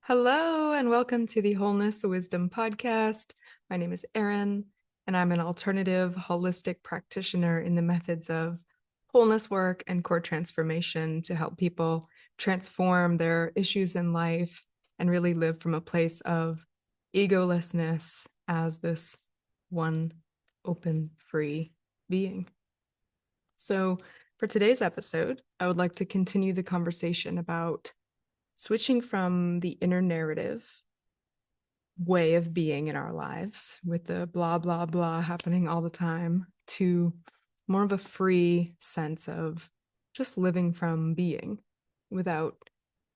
Hello, and welcome to the Wholeness Wisdom Podcast. My name is Erin, and I'm an alternative holistic practitioner in the methods of wholeness work and core transformation to help people transform their issues in life and really live from a place of egolessness as this one open, free being. So, for today's episode, I would like to continue the conversation about switching from the inner narrative way of being in our lives with the blah, blah, blah happening all the time to more of a free sense of just living from being without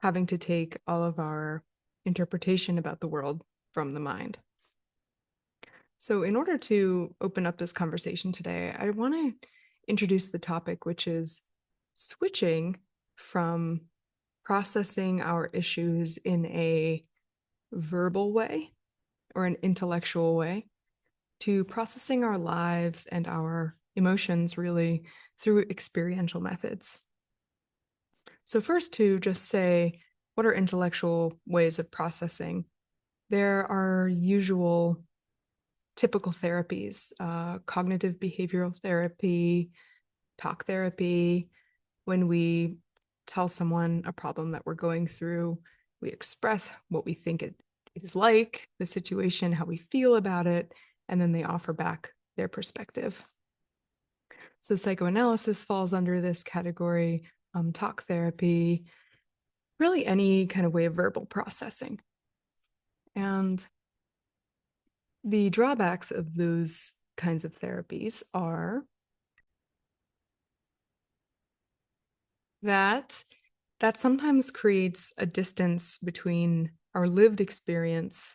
having to take all of our interpretation about the world from the mind. So, in order to open up this conversation today, I want to introduce the topic, which is switching from processing our issues in a verbal way or an intellectual way to processing our lives and our emotions really through experiential methods. So, first, to just say, what are intellectual ways of processing? There are usual typical therapies, cognitive behavioral therapy, talk therapy. When we tell someone a problem that we're going through, we express what we think it is like, the situation, how we feel about it, and then they offer back their perspective. So psychoanalysis falls under this category, talk therapy, really any kind of way of verbal processing. And the drawbacks of those kinds of therapies are that sometimes creates a distance between our lived experience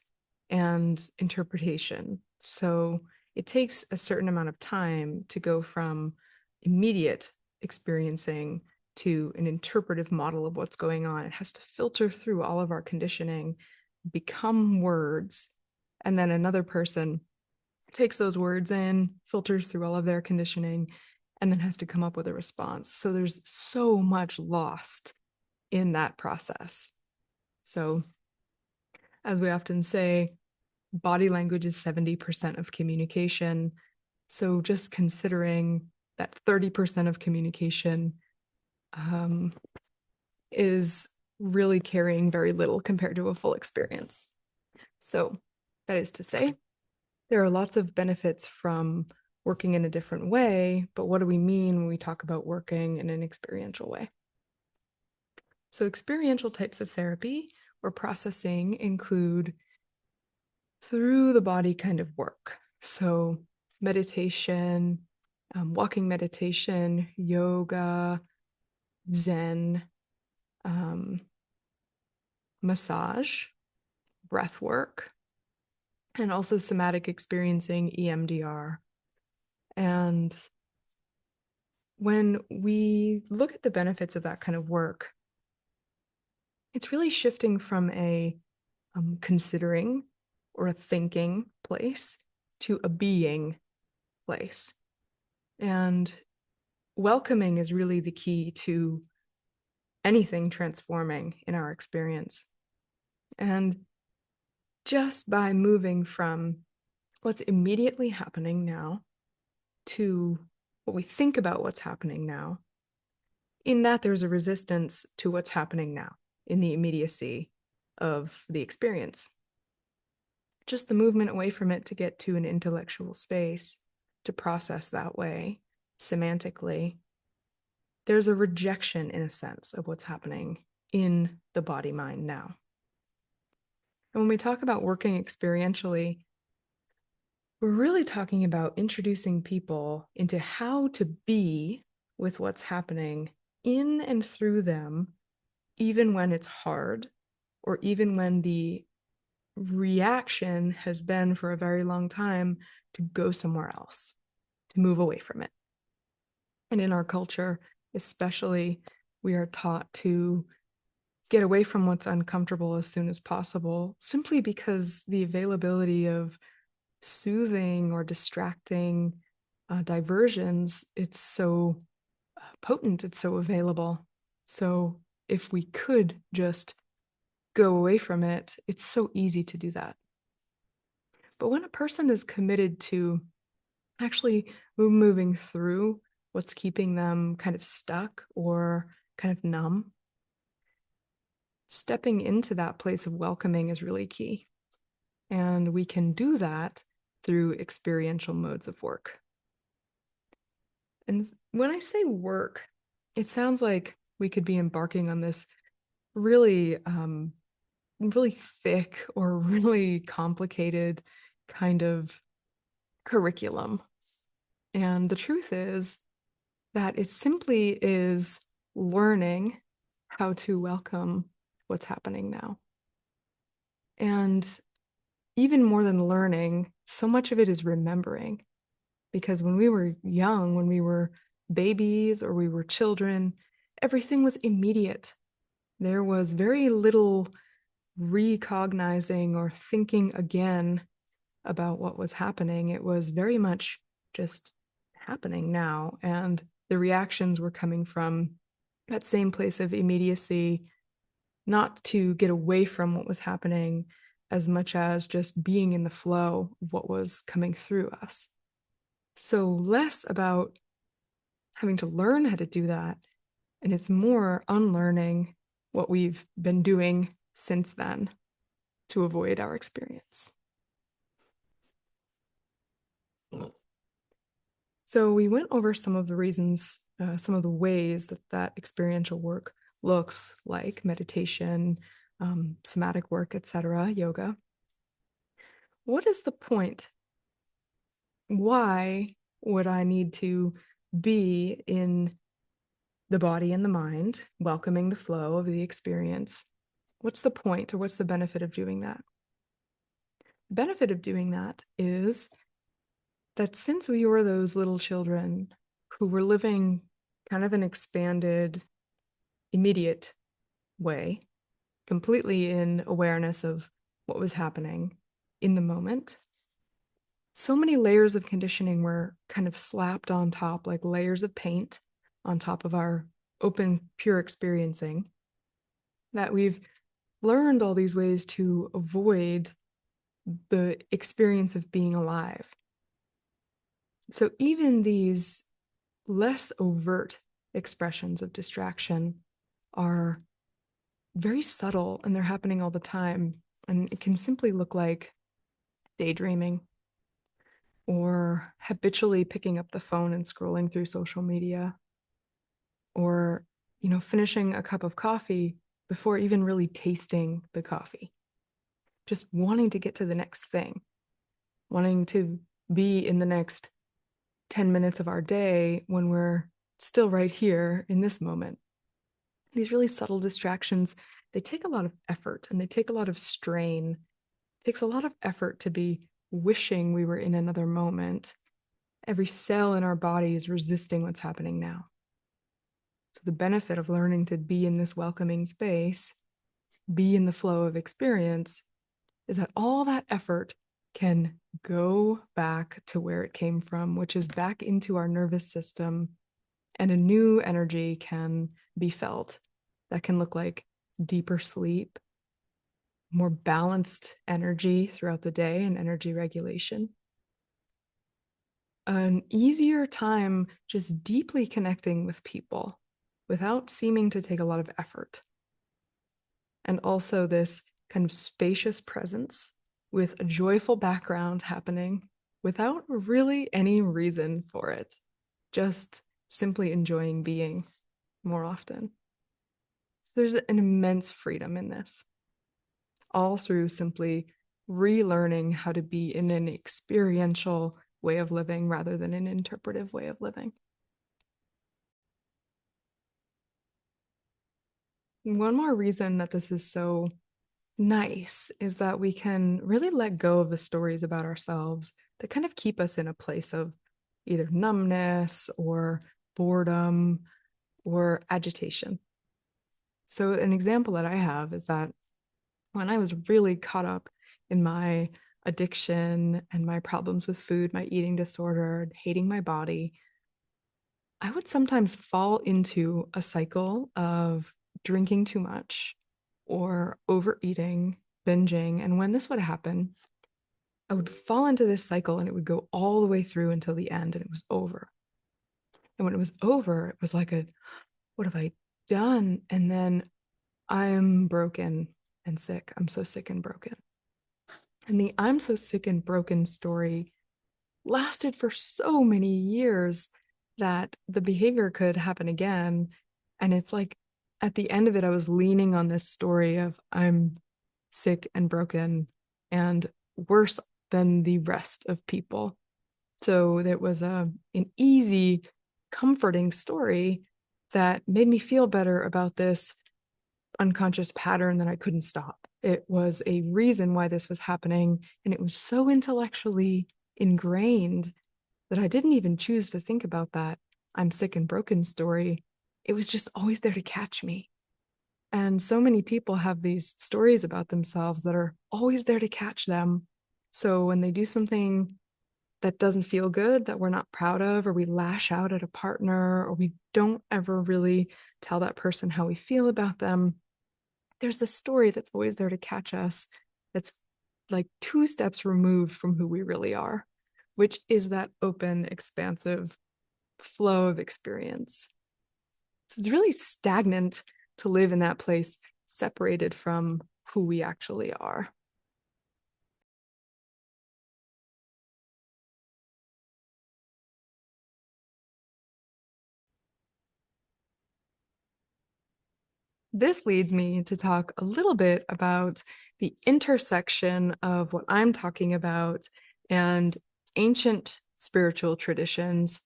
and interpretation. So it takes a certain amount of time to go from immediate experiencing to an interpretive model of what's going on. It has to filter through all of our conditioning, become words, and then another person takes those words in, filters through all of their conditioning, and then has to come up with a response. So there's so much lost in that process. So, as we often say, body language is 70% of communication. So, just considering that 30% of communication is really carrying very little compared to a full experience. So, that is to say, there are lots of benefits from working in a different way, but what do we mean when we talk about working in an experiential way? So experiential types of therapy or processing include through the body kind of work. So meditation, walking meditation, yoga, Zen, massage, breath work, and also somatic experiencing, EMDR. And when we look at the benefits of that kind of work, it's really shifting from a considering or a thinking place to a being place. And welcoming is really the key to anything transforming in our experience. And just by moving from what's immediately happening now to what we think about what's happening now, in that there's a resistance to what's happening now in the immediacy of the experience. Just the movement away from it to get to an intellectual space to process that way, semantically, there's a rejection, in a sense, of what's happening in the body-mind now. And when we talk about working experientially, we're really talking about introducing people into how to be with what's happening in and through them, even when it's hard, or even when the reaction has been for a very long time to go somewhere else, to move away from it. And in our culture, especially, we are taught to get away from what's uncomfortable as soon as possible, simply because the availability of soothing or distracting diversions, it's so potent, it's so available. So if we could just go away from it, it's so easy to do that. But when a person is committed to actually moving through what's keeping them kind of stuck or kind of numb, stepping into that place of welcoming is really key. And we can do that through experiential modes of work. And when I say work, it sounds like we could be embarking on this really, really thick or really complicated kind of curriculum. And the truth is that it simply is learning how to welcome what's happening now. And even more than learning, so much of it is remembering. Because when we were young, when we were babies or we were children, everything was immediate. There was very little recognizing or thinking again about what was happening. It was very much just happening now. And the reactions were coming from that same place of immediacy, not to get away from what was happening as much as just being in the flow of what was coming through us. So less about having to learn how to do that, and it's more unlearning what we've been doing since then to avoid our experience. So we went over some of the reasons, some of the ways that experiential work looks like: meditation, somatic work, etc., yoga. What is the point? Why would I need to be in the body and the mind, welcoming the flow of the experience? What's the point, or what's the benefit of doing that? The benefit of doing that is that since we were those little children who were living kind of an expanded, immediate way, completely in awareness of what was happening in the moment, so many layers of conditioning were kind of slapped on top, like layers of paint on top of our open, pure experiencing, that we've learned all these ways to avoid the experience of being alive. So even these less overt expressions of distraction are very subtle, and they're happening all the time. And it can simply look like daydreaming, or habitually picking up the phone and scrolling through social media, or finishing a cup of coffee before even really tasting the coffee, just wanting to get to the next thing, wanting to be in the next 10 minutes of our day when we're still right here in this moment. These really subtle distractions, they take a lot of effort and they take a lot of strain. It takes a lot of effort to be wishing we were in another moment. Every cell in our body is resisting what's happening now. So the benefit of learning to be in this welcoming space, be in the flow of experience, is that all that effort can go back to where it came from, which is back into our nervous system, and a new energy can be felt that can look like deeper sleep, more balanced energy throughout the day, and energy regulation. An easier time just deeply connecting with people without seeming to take a lot of effort. And also this kind of spacious presence with a joyful background happening without really any reason for it, just simply enjoying being more often. There's an immense freedom in this, all through simply relearning how to be in an experiential way of living rather than an interpretive way of living. One more reason that this is so nice is that we can really let go of the stories about ourselves that kind of keep us in a place of either numbness or boredom or agitation. So an example that I have is that when I was really caught up in my addiction and my problems with food, my eating disorder, hating my body, I would sometimes fall into a cycle of drinking too much or overeating, binging. And when this would happen, I would fall into this cycle and it would go all the way through until the end and it was over. And when it was over, it was like what have I done? And then I'm broken and sick. I'm so sick and broken. And the I'm so sick and broken story lasted for so many years that the behavior could happen again. And it's like at the end of it, I was leaning on this story of I'm sick and broken and worse than the rest of people. So it was an easy, comforting story that made me feel better about this unconscious pattern that I couldn't stop. It was a reason why this was happening, and it was so intellectually ingrained that I didn't even choose to think about that I'm sick and broken story. It was just always there to catch me. And so many people have these stories about themselves that are always there to catch them. So when they do something that doesn't feel good, that we're not proud of, or we lash out at a partner, or we don't ever really tell that person how we feel about them, there's this story that's always there to catch us that's like 2 steps removed from who we really are, which is that open, expansive flow of experience. So it's really stagnant to live in that place, separated from who we actually are. This leads me to talk a little bit about the intersection of what I'm talking about and ancient spiritual traditions,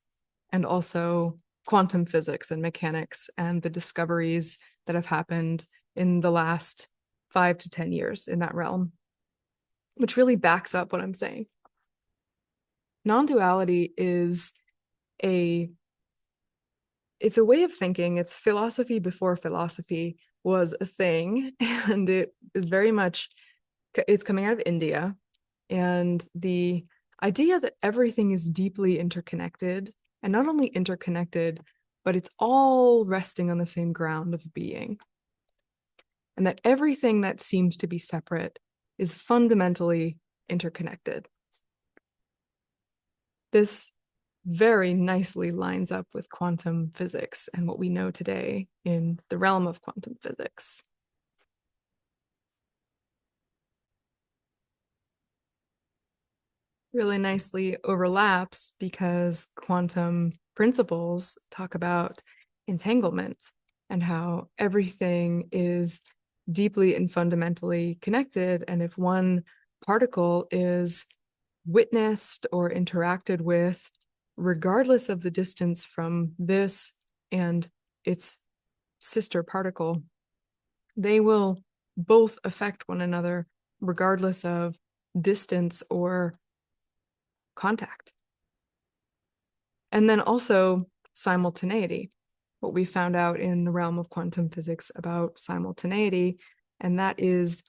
and also quantum physics and mechanics and the discoveries that have happened in the last 5 to 10 years in that realm, which really backs up what I'm saying. Non-duality is it's a way of thinking. It's philosophy before philosophy was a thing, and it is very much, it's coming out of India, and the idea that everything is deeply interconnected, and not only interconnected, but it's all resting on the same ground of being, and that everything that seems to be separate is fundamentally interconnected. This very nicely lines up with quantum physics and what we know today in the realm of quantum physics. Really nicely overlaps because quantum principles talk about entanglement and how everything is deeply and fundamentally connected. And if one particle is witnessed or interacted with, regardless of the distance from this and its sister particle, they will both affect one another regardless of distance or contact. And then also simultaneity, what we found out in the realm of quantum physics about simultaneity, and that is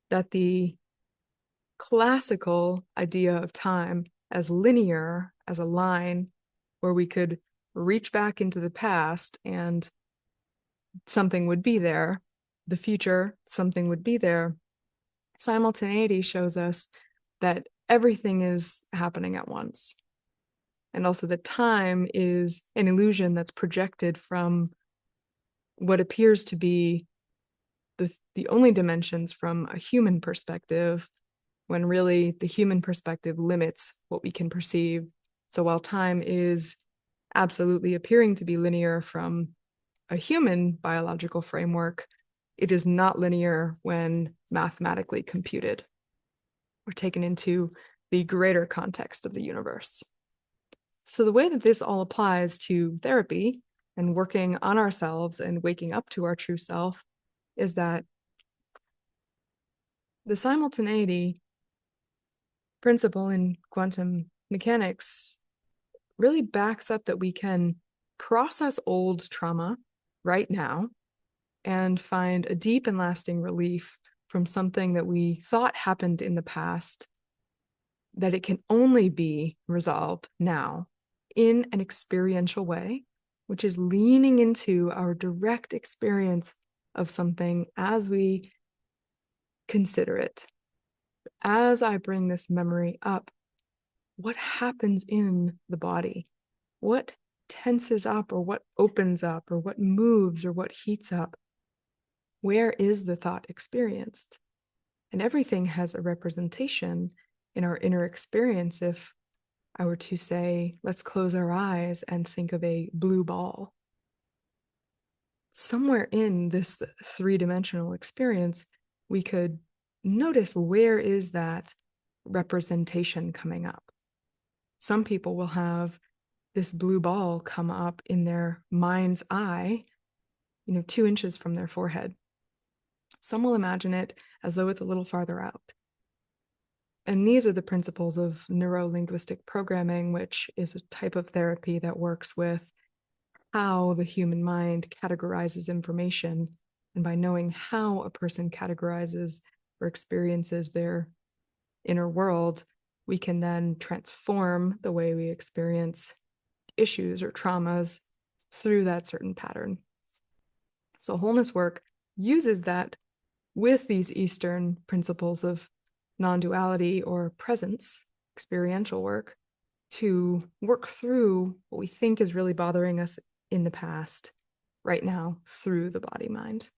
that the classical idea of time as linear, as a line where we could reach back into the past and something would be there, the future, something would be there. Simultaneity shows us that everything is happening at once. And also that time is an illusion that's projected from what appears to be the only dimensions from a human perspective, when really the human perspective limits what we can perceive. So while time is absolutely appearing to be linear from a human biological framework, it is not linear when mathematically computed or taken into the greater context of the universe. So the way that this all applies to therapy and working on ourselves and waking up to our true self is that the simultaneity principle in quantum mechanics really backs up that we can process old trauma right now and find a deep and lasting relief from something that we thought happened in the past, that it can only be resolved now in an experiential way, which is leaning into our direct experience of something as we consider it. As I bring this memory up, what happens in the body? What tenses up, or what opens up, or what moves, or what heats up? Where is the thought experienced? And everything has a representation in our inner experience. If I were to say, let's close our eyes and think of a blue ball, somewhere in this three-dimensional experience, we could notice, where is that representation coming up? Some people will have this blue ball come up in their mind's eye, 2 inches from their forehead. Some will imagine it as though it's a little farther out. And these are the principles of neuro-linguistic programming, which is a type of therapy that works with how the human mind categorizes information. And by knowing how a person categorizes or experiences their inner world, we can then transform the way we experience issues or traumas through that certain pattern. So wholeness work uses that with these Eastern principles of non-duality or presence, experiential work, to work through what we think is really bothering us in the past, right now, through the body-mind.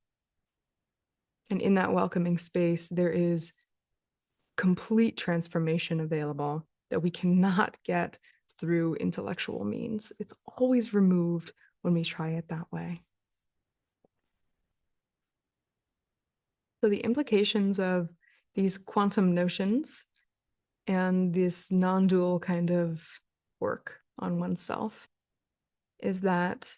And in that welcoming space, there is complete transformation available that we cannot get through intellectual means. It's always removed when we try it that way. So the implications of these quantum notions and this non-dual kind of work on oneself is that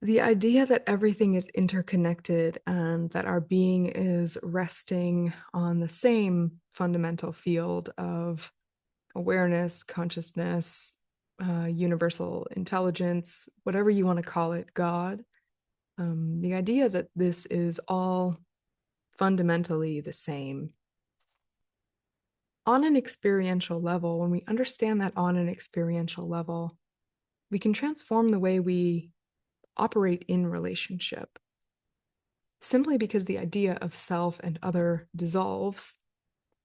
the idea that everything is interconnected and that our being is resting on the same fundamental field of awareness, consciousness, universal intelligence, whatever you want to call it, God. The idea that this is all fundamentally the same. On an experiential level, when we understand that on an experiential level, we can transform the way we operate in relationship, simply because the idea of self and other dissolves,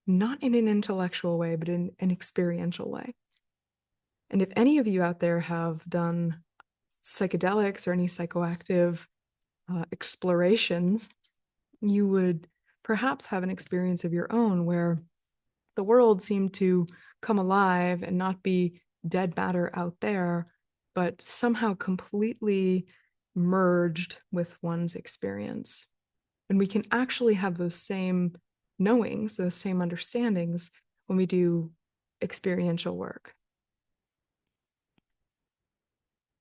not in an intellectual way, but in an experiential way. And if any of you out there have done psychedelics or any psychoactive explorations, you would perhaps have an experience of your own where the world seemed to come alive and not be dead matter out there, but somehow completely merged with one's experience. And we can actually have those same knowings, those same understandings when we do experiential work.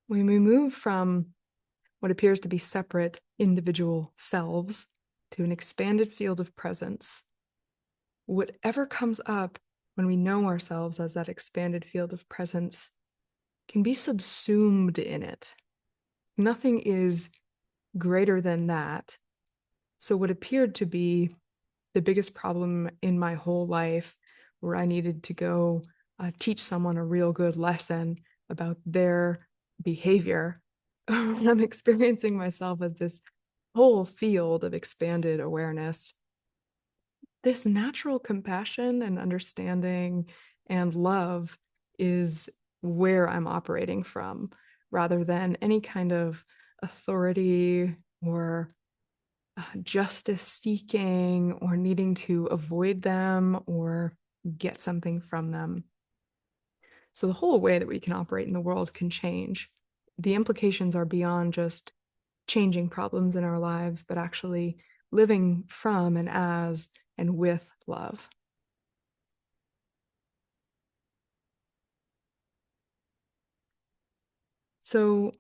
When we move from what appears to be separate individual selves to an expanded field of presence, whatever comes up when we know ourselves as that expanded field of presence can be subsumed in it. Nothing is greater than that. So what appeared to be the biggest problem in my whole life, where I needed to go teach someone a real good lesson about their behavior, I'm experiencing myself as this whole field of expanded awareness. This natural compassion and understanding and love is where I'm operating from, rather than any kind of authority or justice seeking or needing to avoid them or get something from them. So the whole way that we can operate in the world can change. The implications are beyond just changing problems in our lives, but actually living from and as and with love. So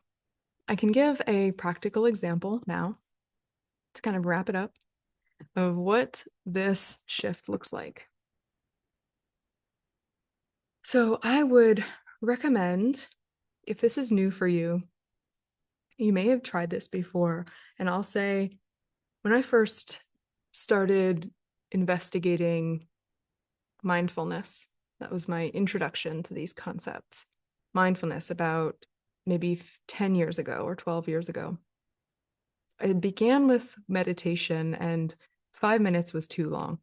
I can give a practical example now to kind of wrap it up of what this shift looks like. So I would recommend, if this is new for you, you may have tried this before. And I'll say, when I first started investigating mindfulness, that was my introduction to these concepts. Mindfulness about maybe 10 years ago or 12 years ago. It began with meditation, and 5 minutes was too long.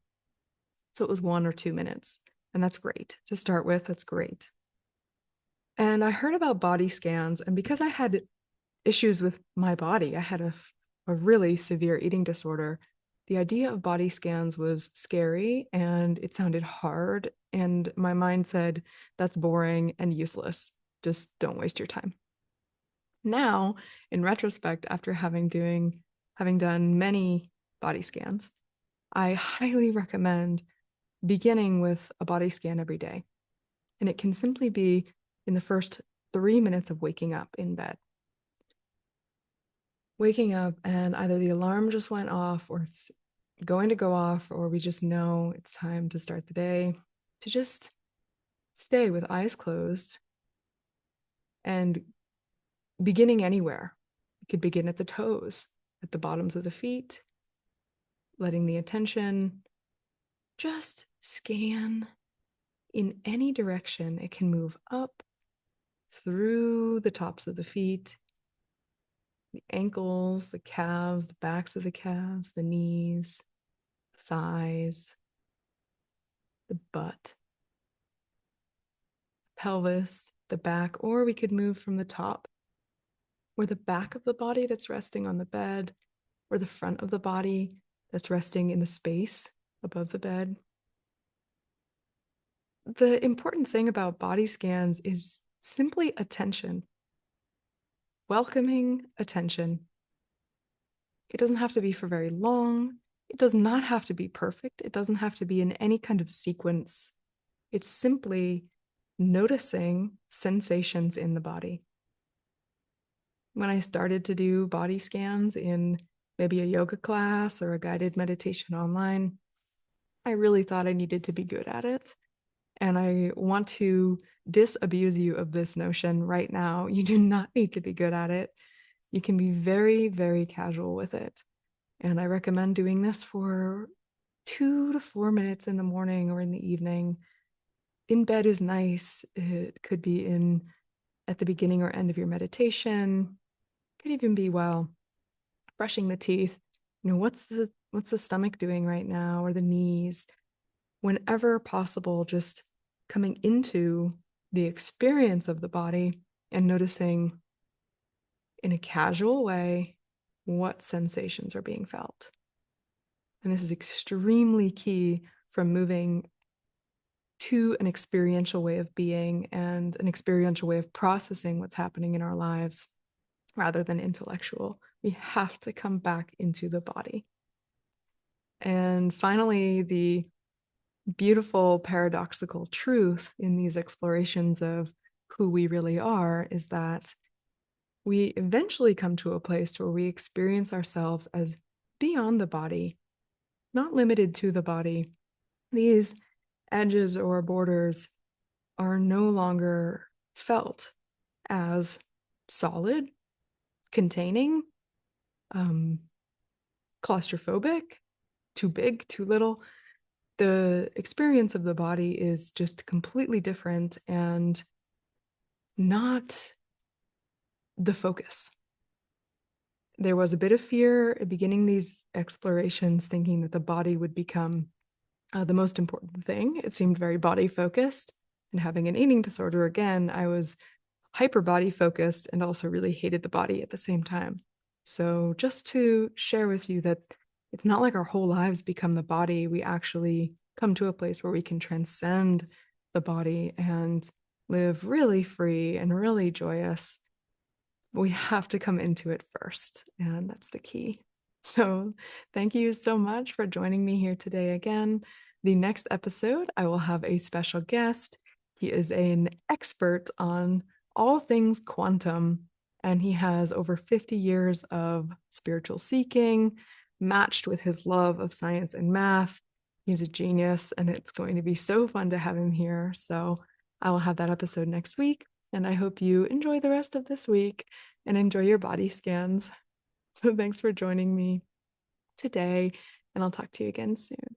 So it was 1 or 2 minutes. And that's great. To start with, that's great. And I heard about body scans, and because I had issues with my body, I had a really severe eating disorder. The idea of body scans was scary and it sounded hard. And my mind said, that's boring and useless. Just don't waste your time. Now, in retrospect, after having done many body scans, I highly recommend beginning with a body scan every day. And it can simply be in the first 3 minutes of waking up in bed. Waking up and either the alarm just went off or it's going to go off, or we just know it's time to start the day, to just stay with eyes closed and beginning anywhere. You could begin at the toes, at the bottoms of the feet, letting the attention just scan in any direction. It can move up through the tops of the feet, the ankles, the calves, the backs of the calves, the knees, thighs, the butt, pelvis, the back, or we could move from the top or the back of the body that's resting on the bed, or the front of the body that's resting in the space above the bed. The important thing about body scans is simply attention, welcoming attention. It doesn't have to be for very long. It does not have to be perfect. It doesn't have to be in any kind of sequence. It's simply noticing sensations in the body. When I started to do body scans in maybe a yoga class or a guided meditation online, I really thought I needed to be good at it. And I want to disabuse you of this notion right now. You do not need to be good at it. You can be very, very casual with it. And I recommend doing this for 2 to 4 minutes in the morning or in the evening. In bed is nice. It could be at the beginning or end of your meditation. It could even be while brushing the teeth. What's the stomach doing right now, or the knees? Whenever possible, just coming into the experience of the body and noticing in a casual way what sensations are being felt. And this is extremely key from moving to an experiential way of being and an experiential way of processing what's happening in our lives rather than intellectual. We have to come back into the body. And finally, the beautiful paradoxical truth in these explorations of who we really are is that we eventually come to a place where we experience ourselves as beyond the body, not limited to the body. These edges or borders are no longer felt as solid, containing, claustrophobic, too big, too little. The experience of the body is just completely different and not the focus. There was a bit of fear at beginning these explorations, thinking that the body would become the most important thing. It seemed very body focused, and having an eating disorder, again, I was hyper body focused and also really hated the body at the same time. So just to share with you that it's not like our whole lives become the body. We actually come to a place where we can transcend the body and live really free and really joyous. We have to come into it first, and that's the key. So thank you so much for joining me here today again. The next episode, I will have a special guest. He is an expert on all things quantum, and he has over 50 years of spiritual seeking, matched with his love of science and math. He's a genius, and it's going to be so fun to have him here. So I will have that episode next week, and I hope you enjoy the rest of this week and enjoy your body scans. So thanks for joining me today, and I'll talk to you again soon.